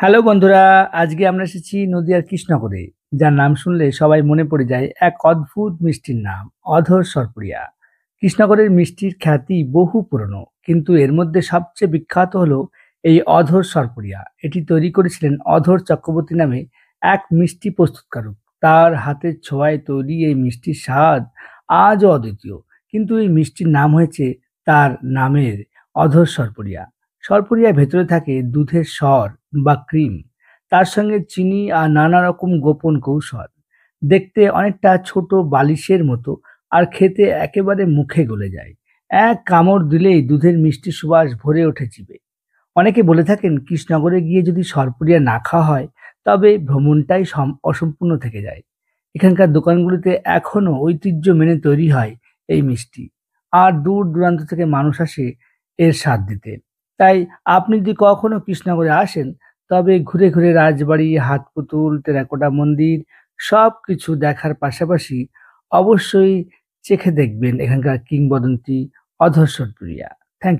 Hello বন্ধুরা, আজকে আমরা এসেছি নদিয়ার কৃষ্ণনগরে, যার নাম শুনলে সবাই মনে পড়ে যায় এক অদ্ভুত মিষ্টির নাম, অধর সরপুরিয়া। কৃষ্ণনগরের মিষ্টির খ্যাতি বহু পুরনো, কিন্তু এর মধ্যে সবচেয়ে বিখ্যাত হলো এই অধর সরপুরিয়া। এটি তৈরি করেছিলেন অধর চক্রবর্তী নামে এক মিষ্টি প্রস্তুতকারক। তার হাতের ছোঁয়ায় তৈরি এই মিষ্টির স্বাদ আজও অদ্বিতীয়। কিন্তু এই মিষ্টির নাম হয়েছে তার নামের, অধর সরপুরিয়া। সরপুরিয়ার ভেতরে থাকে দুধের স্বর বা ক্রিম, তার সঙ্গে চিনি আর নানা রকম গোপন কৌশল। দেখতে অনেকটা ছোট বালিশের মতো, আর খেতে একেবারে মুখে গলে যায়। এক কামড় দিলেই দুধের মিষ্টি সুবাস ভরে ওঠে জিভে। অনেকে বলে থাকেন কৃষ্ণনগরে গিয়ে যদি সরপুরিয়া না খাওয়া হয়, তবে ভ্রমণটাই অসম্পূর্ণ থেকে যায়। এখানকার দোকানগুলিতে এখনো ঐতিহ্য মেনে তৈরি হয় এই মিষ্টি, আর দূর দূরান্ত থেকে মানুষ আসে এর স্বাদ দিতে। তাই আপনি যদি কখনো কৃষ্ণনগরে আসেন, তবে ঘুরে ঘুরে রাজবাড়ি, হাত পুতুল, টেরাকোটা মন্দির সব কিছু দেখার পাশাপাশি অবশ্যই চেখে দেখবেন এখানকার কিংবদন্তি অধর সরপুরিয়া।